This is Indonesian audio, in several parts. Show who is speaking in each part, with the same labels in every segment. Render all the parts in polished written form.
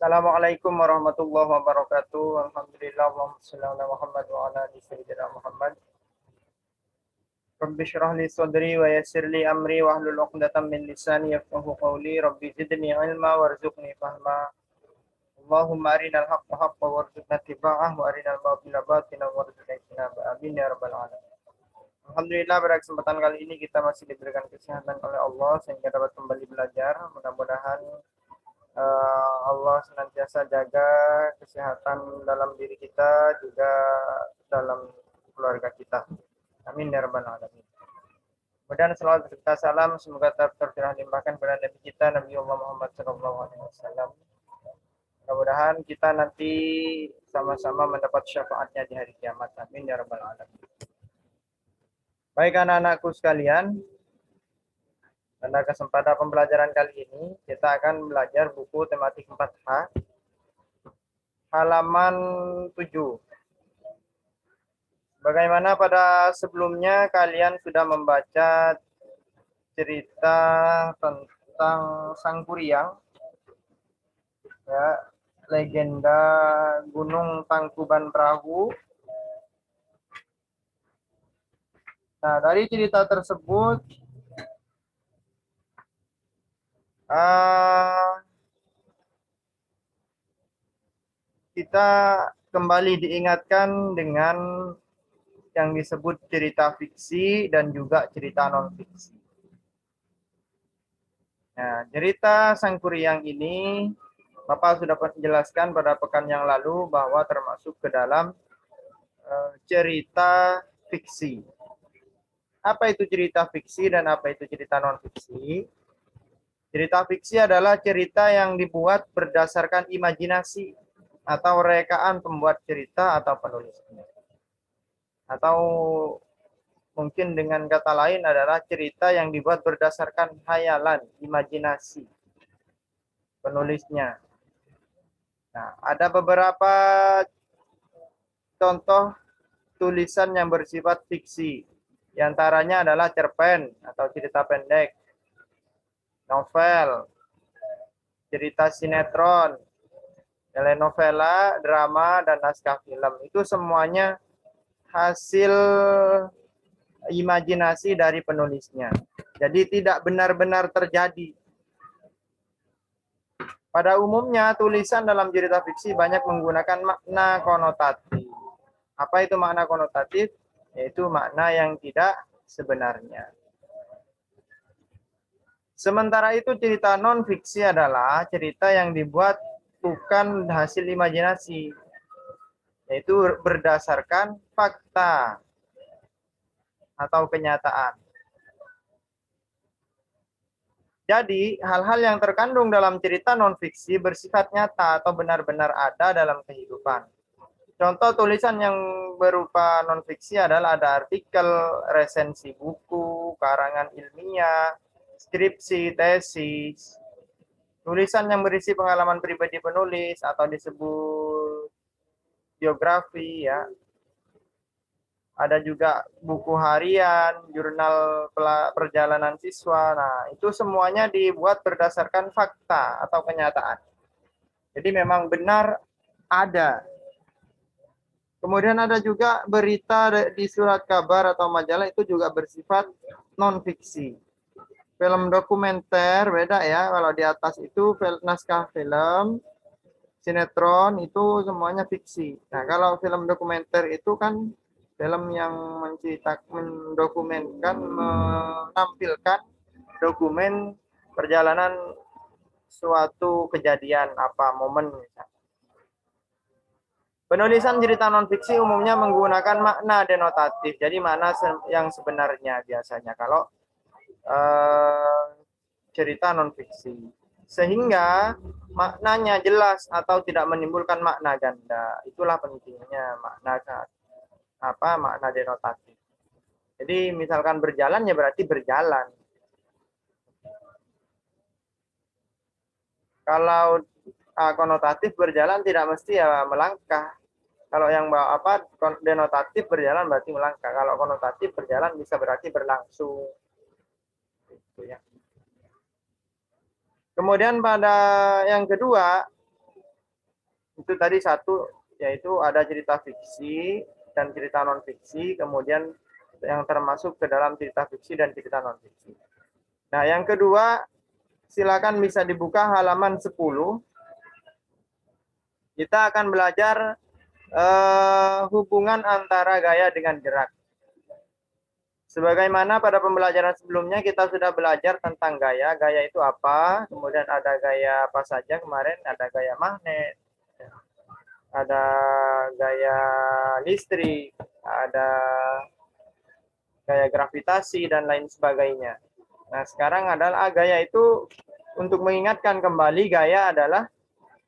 Speaker 1: Assalamualaikum warahmatullahi wabarakatuh. Alhamdulillah, Allahumma shalli ala Muhammad wa ala ali sayyidina Muhammad. Rabbi shrah li sadri wa yassir li amri wa hlul 'uqdatam min lisani yafqahu qawli. Rabbi zidni ilma warzuqni fahma. Allahumma arinal haqqa haqqan warzuqna ittiba'ah wa arinal batila batilan warzuqna ijtinaba. Amin ya rabbal alamin. Alhamdulillah, pada kesempatan kali ini kita masih diberikan kesehatan oleh Allah sehingga dapat kembali belajar. Mudah-mudahan Allah senantiasa jaga kesehatan dalam diri kita, juga dalam keluarga kita. Amin ya rabbal alamin. Kemudian selawat serta salam semoga tercurah limpahkan kepada Nabi kita, Nabi Allah Muhammad SAW. Mudah-mudahan kita nanti sama-sama mendapat syafaatnya di hari kiamat. Amin ya rabbal alamin. Baik anak-anakku sekalian, pada kesempatan pembelajaran kali ini, kita akan belajar buku tematik 4H, halaman 7. Bagaimana pada sebelumnya kalian sudah membaca cerita tentang Sang Kuryang, ya, legenda Gunung Tangkuban Perahu. Nah, dari cerita tersebut, kita kembali diingatkan dengan yang disebut cerita fiksi dan juga cerita non-fiksi. Nah, cerita Sang Kuryang ini, Bapak sudah menjelaskan pada pekan yang lalu bahwa termasuk ke dalam cerita fiksi. Apa itu cerita fiksi dan apa itu cerita non-fiksi? Cerita fiksi adalah cerita yang dibuat berdasarkan imajinasi atau rekaan pembuat cerita atau penulisnya. Atau mungkin dengan kata lain adalah cerita yang dibuat berdasarkan khayalan, imajinasi penulisnya. Nah, ada beberapa contoh tulisan yang bersifat fiksi. Di antaranya adalah cerpen atau cerita pendek, novel, cerita sinetron, telenovela, drama, dan naskah film. Itu semuanya hasil imajinasi dari penulisnya. Jadi tidak benar-benar terjadi. Pada umumnya, tulisan dalam cerita fiksi banyak menggunakan makna konotatif. Apa itu makna konotatif? Yaitu makna yang tidak sebenarnya. Sementara itu cerita non-fiksi adalah cerita yang dibuat bukan hasil imajinasi, yaitu berdasarkan fakta atau kenyataan. Jadi, hal-hal yang terkandung dalam cerita non-fiksi bersifat nyata atau benar-benar ada dalam kehidupan. Contoh tulisan yang berupa non-fiksi adalah ada artikel, resensi buku, karangan ilmiah, skripsi, tesis, tulisan yang berisi pengalaman pribadi penulis atau disebut biografi, ya. Ada juga buku harian, jurnal perjalanan siswa. Nah, itu semuanya dibuat berdasarkan fakta atau kenyataan. Jadi memang benar ada. Kemudian ada juga berita di surat kabar atau majalah, itu juga bersifat non-fiksi. Film dokumenter beda ya, kalau di atas itu naskah film, sinetron itu semuanya fiksi. Nah, kalau film dokumenter itu kan film yang mendokumentkan, menampilkan dokumen perjalanan suatu kejadian, apa momen misalnya. Penulisan cerita non-fiksi umumnya menggunakan makna denotatif, jadi makna yang sebenarnya biasanya kalau cerita non-fiksi. Sehingga maknanya jelas atau tidak menimbulkan makna ganda. Itulah pentingnya makna denotatif. Jadi misalkan berjalan ya berarti berjalan. Kalau konotatif berjalan tidak mesti ya melangkah. Kalau yang denotatif berjalan berarti melangkah. Kalau konotatif berjalan bisa berarti berlangsung. Gitu ya. Kemudian pada yang kedua, Itu tadi satu, yaitu ada cerita fiksi dan cerita non fiksi, kemudian yang termasuk ke dalam cerita fiksi dan cerita non fiksi. Nah, yang kedua, silakan bisa dibuka halaman 10. Kita akan belajar hubungan antara gaya dengan gerak. Sebagaimana pada pembelajaran sebelumnya kita sudah belajar tentang gaya. Gaya itu apa? Kemudian ada gaya apa saja kemarin? Ada gaya magnet, ada gaya listrik, ada gaya gravitasi, dan lain sebagainya. Nah, sekarang adalah gaya itu, untuk mengingatkan kembali, gaya adalah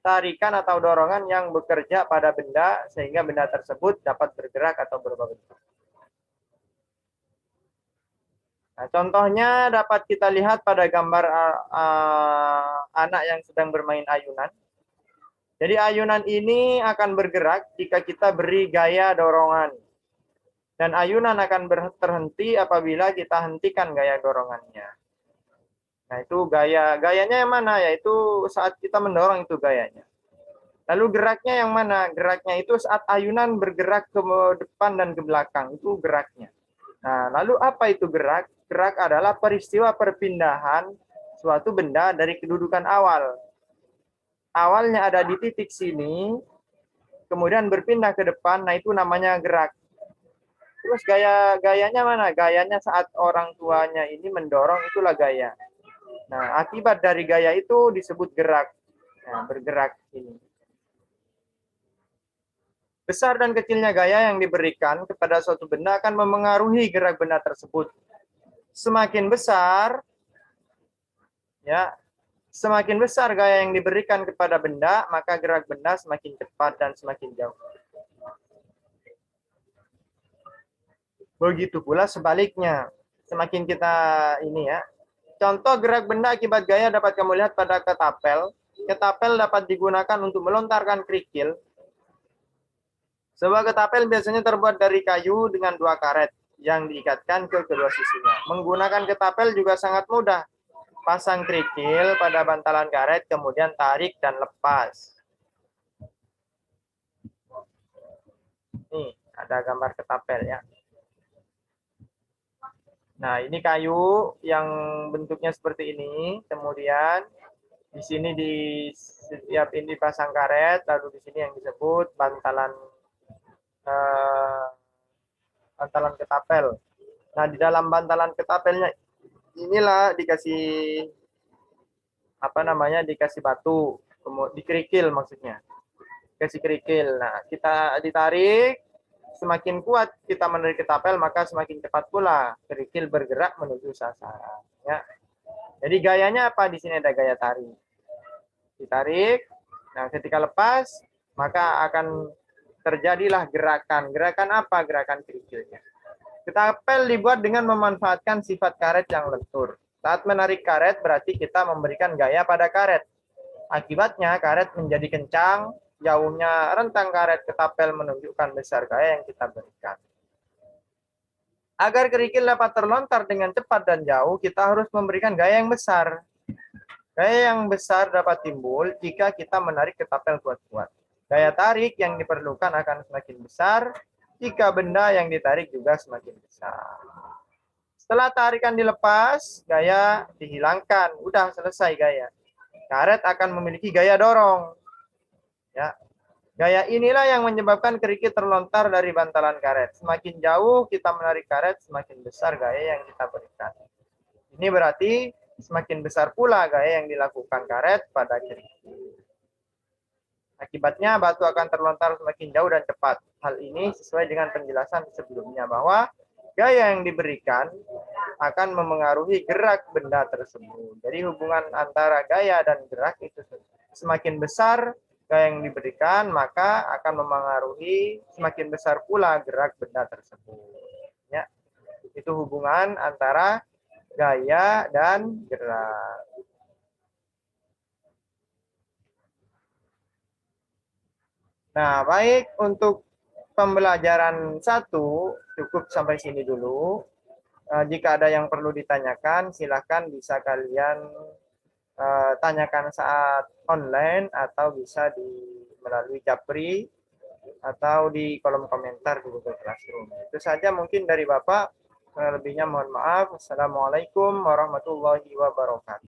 Speaker 1: tarikan atau dorongan yang bekerja pada benda sehingga benda tersebut dapat bergerak atau berubah bentuk. Nah, contohnya dapat kita lihat pada gambar anak yang sedang bermain ayunan. Jadi ayunan ini akan bergerak jika kita beri gaya dorongan. Dan ayunan akan terhenti apabila kita hentikan gaya dorongannya. Nah, itu gayanya yang mana? Yaitu saat kita mendorong, itu gayanya. Lalu geraknya yang mana? Geraknya itu saat ayunan bergerak ke depan dan ke belakang, itu geraknya. Nah, lalu apa itu gerak? Gerak adalah peristiwa perpindahan suatu benda dari kedudukan awal. Awalnya ada di titik sini, kemudian berpindah ke depan, nah itu namanya gerak. Terus gayanya mana? Gayanya saat orang tuanya ini mendorong, itulah gaya. Nah, akibat dari gaya itu disebut gerak. Nah, bergerak ini. Besar dan kecilnya gaya yang diberikan kepada suatu benda akan memengaruhi gerak benda tersebut. Semakin besar, ya, semakin besar gaya yang diberikan kepada benda, maka gerak benda semakin cepat dan semakin jauh. Begitu pula sebaliknya. Semakin kita ini ya. Contoh gerak benda akibat gaya dapat kamu lihat pada ketapel. Ketapel dapat digunakan untuk melontarkan kerikil. Sebuah ketapel biasanya terbuat dari kayu dengan 2 karet yang diikatkan ke kedua sisinya. Menggunakan ketapel juga sangat mudah. Pasang kerikil pada bantalan karet, kemudian tarik dan lepas. Nih, ada gambar ketapel ya. Nah, ini kayu yang bentuknya seperti ini. Kemudian di sini di setiap ini pasang karet, lalu di sini yang disebut bantalan bantalan ketapel. Nah, di dalam bantalan ketapelnya inilah dikasih apa namanya? Dikasih batu, dikerikil maksudnya. Kasih kerikil. Nah, kita ditarik, semakin kuat kita menarik ketapel, maka semakin cepat pula kerikil bergerak menuju sasaran. Ya. Jadi gayanya apa? Di sini ada gaya tarik. Ditarik. Nah, ketika lepas, maka akan terjadilah gerakan. Gerakan apa? Gerakan kerikilnya. Ketapel dibuat dengan memanfaatkan sifat karet yang lentur. Saat menarik karet berarti kita memberikan gaya pada karet. Akibatnya karet menjadi kencang, jauhnya rentang karet ketapel menunjukkan besar gaya yang kita berikan. Agar kerikil dapat terlontar dengan cepat dan jauh, kita harus memberikan gaya yang besar. Gaya yang besar dapat timbul jika kita menarik ketapel kuat-kuat. Gaya tarik yang diperlukan akan semakin besar jika benda yang ditarik juga semakin besar. Setelah tarikan dilepas, gaya dihilangkan. Udah selesai gaya. Karet akan memiliki gaya dorong. Ya. Gaya inilah yang menyebabkan kerikil terlontar dari bantalan karet. Semakin jauh kita menarik karet, semakin besar gaya yang kita berikan. Ini berarti semakin besar pula gaya yang dilakukan karet pada kerikil. Akibatnya batu akan terlontar semakin jauh dan cepat. Hal ini sesuai dengan penjelasan sebelumnya bahwa gaya yang diberikan akan memengaruhi gerak benda tersebut. Jadi hubungan antara gaya dan gerak itu semakin besar gaya yang diberikan, maka akan memengaruhi semakin besar pula gerak benda tersebut. Ya, itu hubungan antara gaya dan gerak. Nah, baik, untuk pembelajaran 1 cukup sampai sini dulu. Jika ada yang perlu ditanyakan, silakan bisa kalian tanyakan saat online atau bisa di melalui Japri atau di kolom komentar di Google Classroom. Itu saja mungkin dari Bapak. Lebihnya mohon maaf. Assalamualaikum warahmatullahi wabarakatuh.